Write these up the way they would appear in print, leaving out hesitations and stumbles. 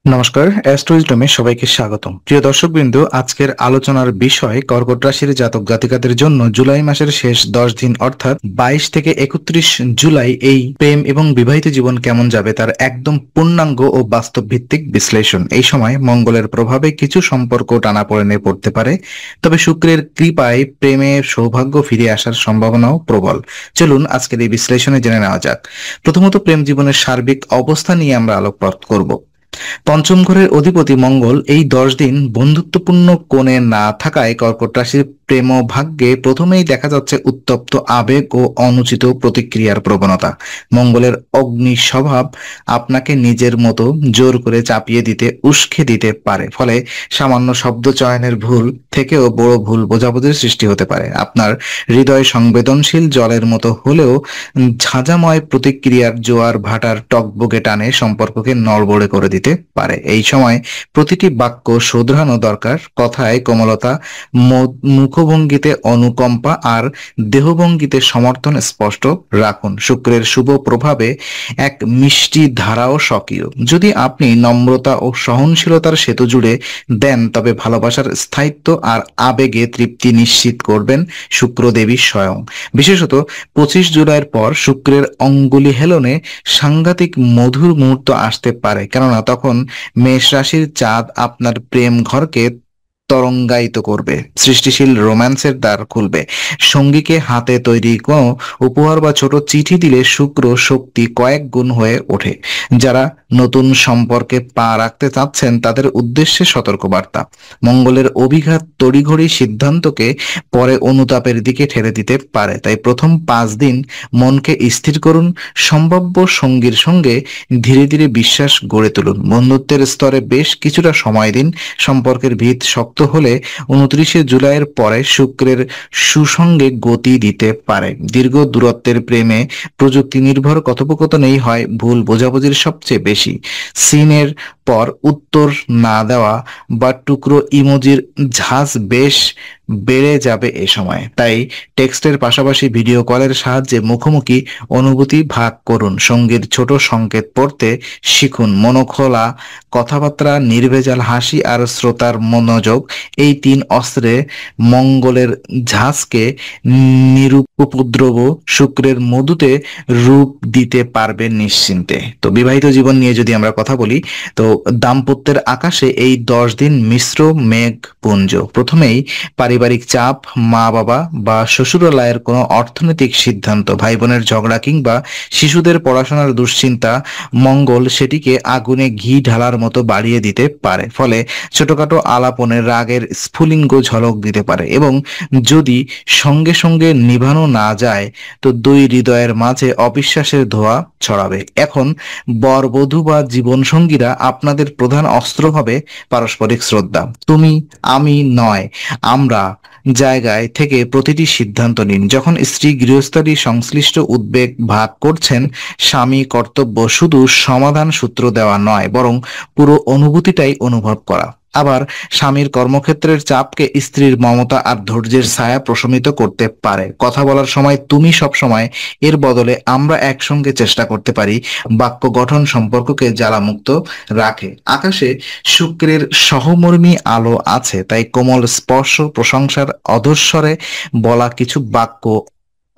নমস্কার, অ্যাস্ট্রোইজডমে সবাইকে স্বাগতম। প্রিয় দর্শকবৃন্দ, আজকের আলোচনার বিষয় কর্কট রাশির জাতক জাতিকাদের জন্য জুলাই মাসের শেষ 10 দিন অর্থাৎ 22 থেকে 31 জুলাই এই প্রেম এবং বিবাহিত জীবন কেমন যাবে তার একদম পূর্ণাঙ্গ ও বাস্তব ভিত্তিক বিশ্লেষণ। এই সময় মঙ্গলের প্রভাবে কিছু সম্পর্ক টানাপোড়েনে পড়তে পারে, তবে শুক্রের কৃপায় প্রেমে সৌভাগ্য ফিরে আসার সম্ভাবনাও প্রবল। চলুন আজকের এই বিশ্লেষণে জেনে নেওয়া যাক। প্রথমত প্রেম জীবনের সার্বিক অবস্থা নিয়ে আমরা আলোকপাত করব। পঞ্চম ঘরের অধিপতি মঙ্গল এই 10 দিন বন্ধুত্বপূর্ণ কোণে না থাকায় কর্কট রাশির প্রেম ভাগ্যে প্রথমেই দেখা যাচ্ছে উত্তপ্ত আবেগ ও অনুচিত প্রতিক্রিয়ার প্রবণতা। মঙ্গলের অগ্নি স্বভাব আপনাকে নিজের মতো জোর করে চাপিয়ে দিতে উস্কে দিতে পারে, ফলে সামান্য শব্দ চয়নের ভুল থেকেও বড় ভুল বোঝাবুঝির সৃষ্টি হতে পারে। আপনার হৃদয় সংবেদনশীল জলের মতো হলেও ঝাঁঝাময় প্রতিক্রিয়ার জোয়ার ভাটার টগবগে টানে সম্পর্ককে নড়বড়ে করে দিতে পারে। এই সময় প্রতিটি বাক্য শোধরানো দরকার। কথায় কোমলতা, মুখভঙ্গিতে অনুকম্পা আর দেহভঙ্গিতে সমর্থন স্পষ্ট রাখুন। শুক্রের শুভ প্রভাবে এক মিষ্টি ধারাও স্বকীয়। যদি আপনি নম্রতা ও সহনশীলতার সেতু জুড়ে দেন, তবে ভালোবাসার স্থায়িত্ব আর আবেগে তৃপ্তি নিশ্চিত করবেন শুক্রদেবী স্বয়ং। বিশেষত 25 জুলাইয়ের পর শুক্রের অঙ্গুলি হেলনে সাংঘাতিক মধুর মুহূর্ত আসতে পারে, কেননা তখন মেষ রাশির চাঁদ আপনার প্রেম ঘরকে তরঙ্গায়িত করবে, সৃষ্টিশীল রোম্যান্সের দ্বার খুলবে। সঙ্গীকে হাতে তৈরি কোনো উপহার বা ছোট চিঠি দিলে শুক্র শক্তি কয়েক গুণ হয়ে ওঠে। যারা নতুন সম্পর্কে পা রাখতে চাচ্ছেন তাদের উদ্দেশ্যে সতর্কবার্তা। মঙ্গলের অভিঘাত তড়িঘড়ি সিদ্ধান্তকে পরে অনুতাপের দিকে ঠেলে দিতে পারে, তাই প্রথম 5 দিন মনকে স্থির করুন। সম্ভাব্য সঙ্গীর সঙ্গে ধীরে ধীরে বিশ্বাস গড়ে তুলুন। বন্ধুত্বের স্তরে বেশ কিছুটা সময় দিন। সম্পর্কের ভিত শক্ত হলে 29 জুলাইয়ের পরে শুক্রের সুসঙ্গে গতি দিতে পারে। দীর্ঘ দূরত্বের প্রেমে প্রযুক্তি নির্ভর কথোপকথনেই হয় ভুল বোঝাবুঝির সবচেয়ে বেশি। সিনের পর উত্তর না দেওয়া বা টুকরো ইমোজির ঝাঁজ বেশ বেড়ে যাবে এ সময়। তাই টেক্সটের পাশাপাশি ভিডিও কলের সাহায্যে মুখোমুখি অনুভূতি ভাগ করুন। সঙ্গীর ছোট সংকেত পড়তে শিখুন। মনোখোলা কথাবার্তা, নির্ভেজাল হাসি আর শ্রোতার মনোযোগ, এই 3 অস্ত্রে মঙ্গলের ঝাঁজকে নিরুপদ্রব শুক্রের মধুতে রূপ দিতে পারবেন নিশ্চিন্তে। তো বিবাহিত জীবন নিয়ে যদি আমরা কথা বলি, তো দাম্পত্যের আকাশে এই 10 দিন মিশ্র মেঘপুঞ্জ। প্রথমেই পারিবারিক চাপ, মা বাবা বা শ্বশুরালয়ের কোনো অর্থনৈতিক সিদ্ধান্ত, ভাই বোনের ঝগড়া কিংবা শিশুদের পড়াশোনার দুশ্চিন্তা, মঙ্গল সেটিকে আগুনে ঘি ঢালার মতো বাড়িয়ে দিতে পারে। ফলে ছোটখাটো আলাপনের রাগের স্ফুলিঙ্গ ঝলক দিতে পারে, এবং যদি সঙ্গে সঙ্গে নিভানো না যায় তো দুই হৃদয়ের মাঝে অবিশ্বাসের ধোঁয়া ছড়াবে। এখন বরবধূ বা জীবনসঙ্গীরা আপনাদের প্রধান অস্ত্র হবে পারস্পরিক শ্রদ্ধা। তুমি আমি নয় আমরা জায়গায় থেকে প্রতিটি সিদ্ধান্ত নিন। যখন স্ত্রী গৃহস্থালী সংশ্লিষ্ট উদ্বেগ ভাগ করছেন, স্বামী কর্তব্য শুধু সমাধান সূত্র দেওয়া নয়, বরং পুরো অনুভূতিটাই অনুভব করা। আবার স্বামীর কর্মক্ষেত্রের চাপকে স্ত্রীর মমতা আর ধৈর্যের ছায়া প্রশমিত করতে পারে। কথা বলার সময় তুমি সব সময় এর বদলে আমরা একসঙ্গে চেষ্টা করতে পারি বাক্য গঠন সম্পর্ককে জ্বালামুক্ত রাখে। আকাশে শুক্রের সহমর্মী আলো আছে, তাই কোমল স্পর্শ, প্রশংসার অধঃস্বরে বলা কিছু বাক্য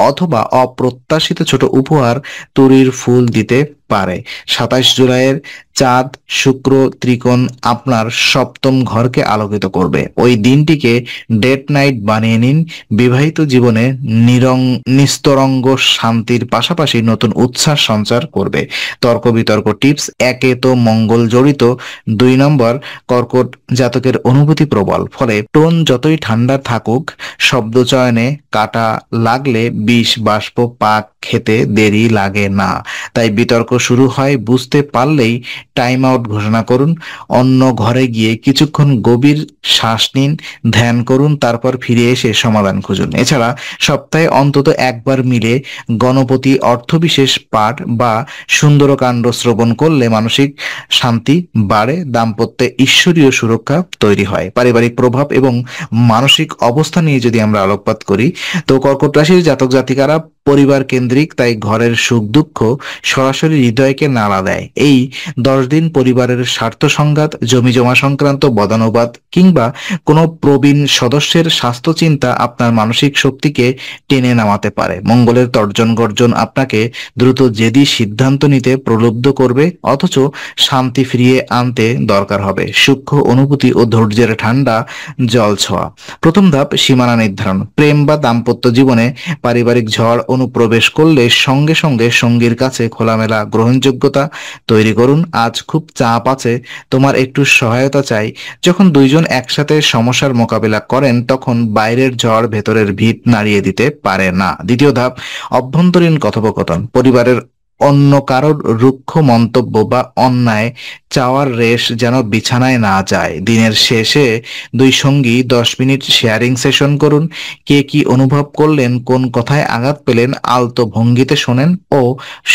অথবা অপ্রত্যাশিত ছোট উপহার তরির ফুল দিতে পারে। 27 জুলাইয়ের চাঁদ শুক্র ত্রিকোণ আপনার সপ্তম ঘরকে আলোকিত করবে। ওই দিনটিকে ডেট নাইট বানিয়ে নিন। বিবাহিত জীবনে নিস্তরঙ্গ শান্তির পাশাপাশি নতুন উচ্ছ্বাস সঞ্চার করবে। তর্ক বিতর্ক টিপস: একে তো মঙ্গল জড়িত, 2 নম্বর কর্কট জাতকের অনুভূতি প্রবল, ফলে টোন যতই ঠান্ডা থাকুক, শব্দ চয়নে কাটা লাগলে বিষ বাষ্প পাক খেতে দেরি লাগে না। তাই বিতর্ক শুরু হয় বুঝতে পারলেই টাইম আউট ঘোষণা করুন। অন্য ঘরে গিয়ে কিছুক্ষণ গভীর শ্বাস নিন, ধ্যান করুন, তারপর ফিরে এসে সমাধান খুঁজুন। এছাড়া সপ্তাহে অন্তত একবার মিলে গণপতি অর্থবিশেষ পাঠ বা সুন্দরকাণ্ড শ্রবণ করলে মানসিক শান্তি বাড়ে, দাম্পত্যে ঈশ্বরীয় সুরক্ষা তৈরি হয়। পারিবারিক প্রভাব এবং মানসিক অবস্থা নিয়ে যদি আমরা আলোকপাত করি, তো কর্কট রাশির জাতক জাতিকারা পরিবার কেন্দ্রিক, তাই ঘরের সুখ দুঃখ সরাসরি হৃদয়কে নাড়া দেয়। এই 10 দিন পরিবারের স্বার্থ সংঘাত, জমিজমা সংক্রান্ত বদানুবাদ কিংবা কোনো প্রবীণ সদস্যের স্বাস্থ্য চিন্তা আপনার মানসিক শক্তিকে টেনে নামাতে পারে। মঙ্গলের তর্জন গর্জন আপনাকে দ্রুত জেদি সিদ্ধান্ত নিতে প্রলুব্ধ করবে, অথচ শান্তি ফিরিয়ে আনতে দরকার হবে সূক্ষ্ম অনুভূতি ও ধৈর্যের ঠান্ডা জল ছোঁয়া। প্রথম ধাপ, সীমানা নির্ধারণ। প্রেম বা দাম্পত্য জীবনে পারিবারিক ঝড় অনুপ্রবেশ করলে সঙ্গে সঙ্গে সঙ্গীর কাছে খোলামেলা গ্রহণযোগ্যতা তৈরি করুন। আজ খুব চাপ আছে, তোমার একটু সহায়তা চাই। যখন দুইজন একসাথে সমস্যার মোকাবিলা করেন, তখন বাইরের ঝড় ভেতরের ভিত নাড়িয়ে দিতে পারে না। দ্বিতীয় ধাপ, অভ্যন্তরীণ কথোপকথন। পরিবারের অন্য কারোর রুক্ষ মন্তব্য বা অন্যায় চাওয়ার রেশ যেন বিছানায় না যায়। দিনের শেষে দুই সঙ্গী 10 মিনিট শেয়ারিং সেশন করুন। কে কি অনুভব করলেন, কোন কথায় আঘাত পেলেন, আলতো ভঙ্গিতে শোনেন ও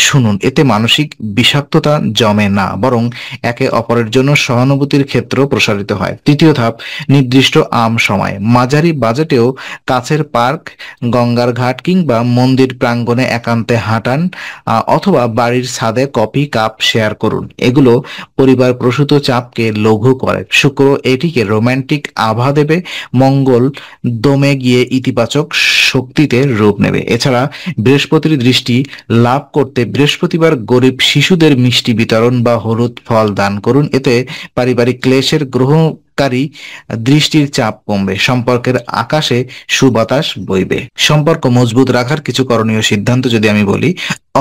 শুনুন। এতে মানসিক বিষাক্ততা জমে না, বরং একে অপরের জন্য সহানুভূতির ক্ষেত্র প্রসারিত হয়। তৃতীয় ধাপ, নির্দিষ্ট সময়। মাঝারি বাজেটেও কাছের পার্ক, গঙ্গার ঘাট কিংবা মন্দির প্রাঙ্গণে একান্তে হাঁটান, অথবা বাড়ির ছাদে কফি কাপ শেয়ার করুন। এগুলো পরিবার প্রসূত চাপকে লঘু করে। শুক্র এটিকে রোমান্টিক আভা দেবে, মঙ্গল দমে গিয়ে ইতিবাচক শক্তিতে রূপ নেবে। এছাড়া বৃহস্পতির দৃষ্টি লাভ করতে বৃহস্পতিবার গরিব শিশুদের মিষ্টি বিতরণ বা হলুদ ফল দান করুন। এতে পারিবারিক ক্লেশের গ্রহকারী দৃষ্টির চাপ কমবে, সম্পর্কের আকাশে সুবাতাস বইবে। সম্পর্ক মজবুত রাখার কিছু করণীয় সিদ্ধান্ত যদি আমি বলি,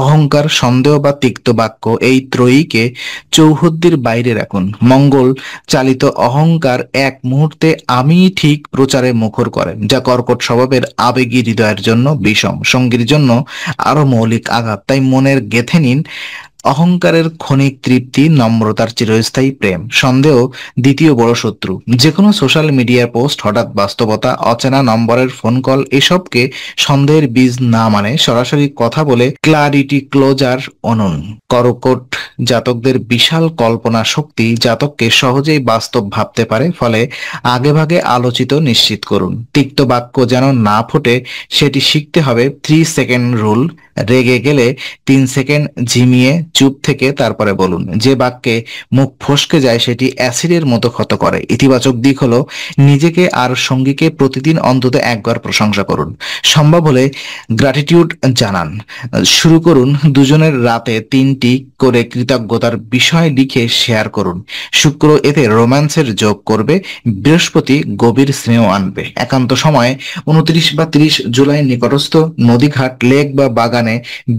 অহংকার, সন্দেহ বা তিক্ত বাক্য, এই ত্রয়ীকে চৌহদ্দির বাইরে রাখুন। মঙ্গল চালিত অহংকার এক মুহূর্তে আমি ঠিক প্রচারে মুখর করেন, যা কর্কট স্বভাবের আবেগী হৃদয়ের জন্য বিষম, সঙ্গীর জন্য আরো মৌলিক আঘাত। তাই মনের গেঁথে নিন, অহংকারের ক্ষণিক তৃপ্তি, নম্রতার চিরস্থায়ী প্রেম। সন্দেহ দ্বিতীয় বড় শত্রু। যে কোনো সোশ্যাল মিডিয়ার পোস্ট, হঠাৎ বাস্তবতা, অচেনা নম্বরের ফোন কল, এসবকে সন্দেহের বীজ না মানে সরাসরি কথা বলে ক্লারিটি ক্লোজার আনুন। কর্কট জাতকদের বিশাল কল্পনা শক্তি জাতককে সহজেই বাস্তব ভাবতে পারে, ফলে আগেভাগে আলোচিত নিশ্চিত করুন। তিক্ত বাক্য যেন না ফোটে সেটি শিখতে হবে। 3 সেকেন্ড রুল। রেগে গেলে 3 সেকেন্ড ঝিমিয়ে চুপ থেকে তারপরে বলুন। যে বাক্যে মুখ ফসকে যায় সেটি অ্যাসিডের মতো ক্ষত করে। ইতিবাচক দিক হলো নিজেকে আর সঙ্গীকে প্রতিদিন অন্তত একবার প্রশংসা করুন। সম্ভব হলে গ্র্যাটিটিউড জানান। শুরু করুন দুজনের রাতে 3টি করে কৃতজ্ঞতার বিষয় লিখে শেয়ার করুন। শুক্র এতে রোম্যান্সের যোগ করবে, বৃহস্পতি গভীর স্নেহ আনবে। একান্ত সময়ে 29 বা 30 জুলাই নিকটস্থ নদীঘাট, লেক বা বাগানে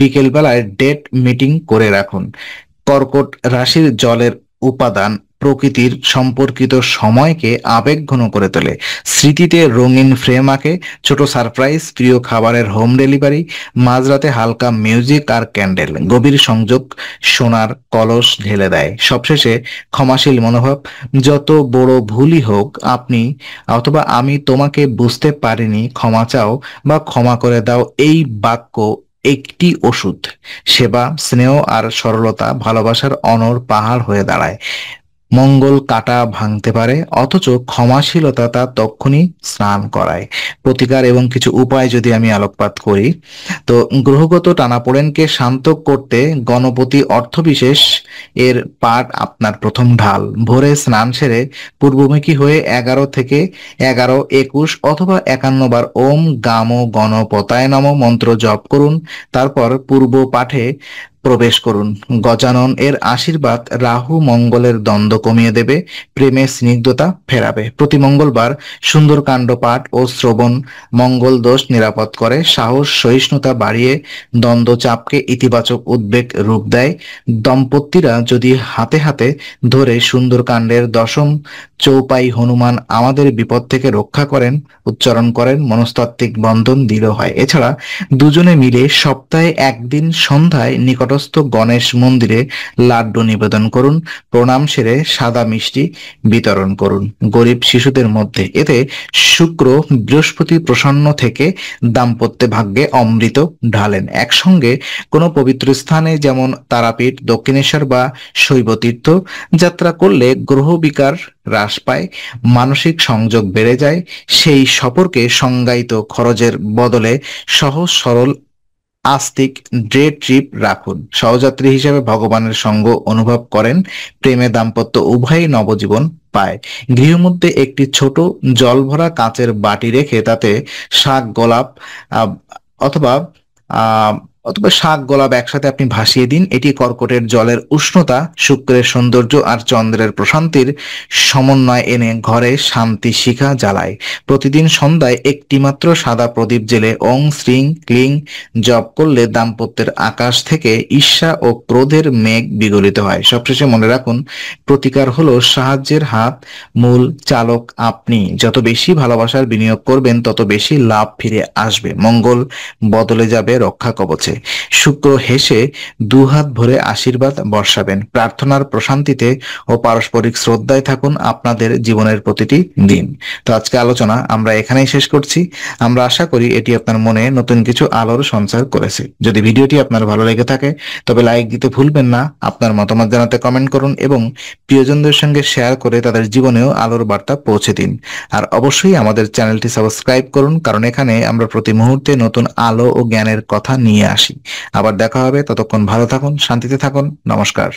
বিকেল বেলায় ডেট মিটিং করে রাখুন। কর্কট রাশির জলের উপাদান প্রকৃতির সম্পর্কিত সময়কে আবেগঘন করে তোলে। স্মৃতিতে রঙিন ফ্রেম আঁকে, ছোট সারপ্রাইজ, প্রিয় খাবারের হোম ডেলিভারি, মাঝরাতে হালকা মিউজিক আর ক্যান্ডেল, গভীর সংযোগ সোনার কলস ঢেলে দেয়। সবশেষে ক্ষমাশীল মনোভাব। যত বড় ভুলই হোক, আপনি অথবা আমি তোমাকে বুঝতে পারিনি, ক্ষমা চাও বা ক্ষমা করে দাও, এই বাক্য একটি ওষুধ। সেবা, স্নেহ আর সরলতা ভালোবাসার অনর পাহাড় হয়ে দাঁড়ায়। মঙ্গল কাটা ভাঙতে পারে, অথচ ক্ষমাশীলতা তা তক্ষুনি স্নান করায়। প্রতিকার এবং কিছু উপায় যদি আমি আলোকপাত করি, তো গ্রহগত টানাপোড়েনকে শান্ত করতে গণপতি অর্থবিশেষ এর পাঠ আপনার প্রথম ঢাল। ভোরে স্নান সেরে পূর্বমুখী হয়ে 11 থেকে 11, 21 অথবা 51 বার ওম গাম গণপতায় নম মন্ত্র জপ করুন। তারপর পূর্ব পাঠে প্রবেশ করুন। গজানন এর আশীর্বাদ রাহু মঙ্গলের দ্বন্দ্ব কমিয়ে দেবে, প্রেমে স্নিগ্ধতা ফেরাবে। প্রতি মঙ্গলবার সুন্দরকাণ্ড পাঠ ও শ্রবণ মঙ্গল দোষ নিরাপদ করে, সাহস সহিষ্ণুতা বাড়িয়ে দ্বন্দ্ব চাপকে ইতিবাচক উদ্বেগ রূপ দেয়। দম্পতিরা যদি হাতে হাতে ধরে সুন্দরকাণ্ডের 10ম চৌপাই হনুমান আমাদের বিপদ থেকে রক্ষা করেন উচ্চারণ করেন, মনস্তাত্ত্বিক বন্ধন দৃঢ় হয়। এছাড়া দুজনে মিলে সপ্তাহে একদিন সন্ধ্যায় নিকটস্থ গণেশ মন্দিরে লাড্ডু নিবেদন করুন। প্রণাম সেরে সাদা মিষ্টি বিতরণ করুন গরিব শিশুদের মধ্যে। এতে শুক্র বৃহস্পতি প্রসন্ন থেকে দাম্পত্য ভাগ্যে অমৃত ঢালেন। একসঙ্গে কোনো পবিত্র স্থানে যেমন তারাপীঠ, দক্ষিণেশ্বর বা শৈবতীর্থ যাত্রা করলে গ্রহ বিকার হ্রাস পায়, মানসিক সংযোগ বেড়ে যায়। সেই সফরকে সংজ্ঞায়িত খরচের বদলে সহজ সরল আস্তিক ডে ট্রিপ রাখুন। সহযাত্রী হিসেবে ভগবানের সঙ্গ অনুভব করেন। প্রেমে দাম্পত্য উভয়ই নবজীবন পায়। গৃহমধ্যে একটি ছোট জলভরা কাচের বাটি রেখে তাতে শাক গোলাপ আহ, অথবা আহ, শাক গোলাপ একসাথে আপনি ভাসিয়ে দিন। এটি কর্কটের জলের উষ্ণতা, শুক্রের সৌন্দর্য আর চন্দ্রের প্রশান্তির সমন্বয় এনে ঘরে শান্তি শিখা জ্বালায়। প্রতিদিন সন্ধ্যায় একটি মাত্র সাদা প্রদীপ জেলে ওং শ্রীং ক্লিং জপ করলে দাম্পত্যের আকাশ থেকে ঈর্ষা ও ক্রোধের মেঘ বিগলিত হয়। সবশেষে মনে রাখুন, প্রতিকার হলো সাহায্যের হাত, মূল চালক আপনি। যত বেশি ভালোবাসার বিনিয়োগ করবেন তত বেশি লাভ ফিরে আসবে। মঙ্গল বদলে যাবে রক্ষা কবচে। শুক্র হেসে দুহাত ভরে আশীর্বাদ বর্ষাবেন। প্রার্থনার প্রশান্তিতে ও পারস্পরিক শ্রদ্ধায় থাকুন আপনাদের জীবনের প্রতিটি দিন। তো আজকে আলোচনা আমরা এখানেই শেষ করছি। আমরা আশা করি এটি আপনার মনে নতুন কিছু আলোর সঞ্চার করেছে। যদি ভিডিওটি আপনার ভালো লেগে থাকে তবে লাইক দিতে ভুলবেন না। আপনার মতামত জানাতে কমেন্ট করুন এবং প্রিয়জনদের সঙ্গে শেয়ার করে তাদের জীবনেও আলোর বার্তা পৌঁছে দিন। আর অবশ্যই আমাদের চ্যানেলটি সাবস্ক্রাইব করুন, কারণ এখানে আমরা প্রতি মুহূর্তে নতুন আলো ও জ্ঞানের কথা নিয়ে আসি। আবার দেখা হবে, ততক্ষণ ভালো থাকুন, শান্তিতে থাকুন। নমস্কার।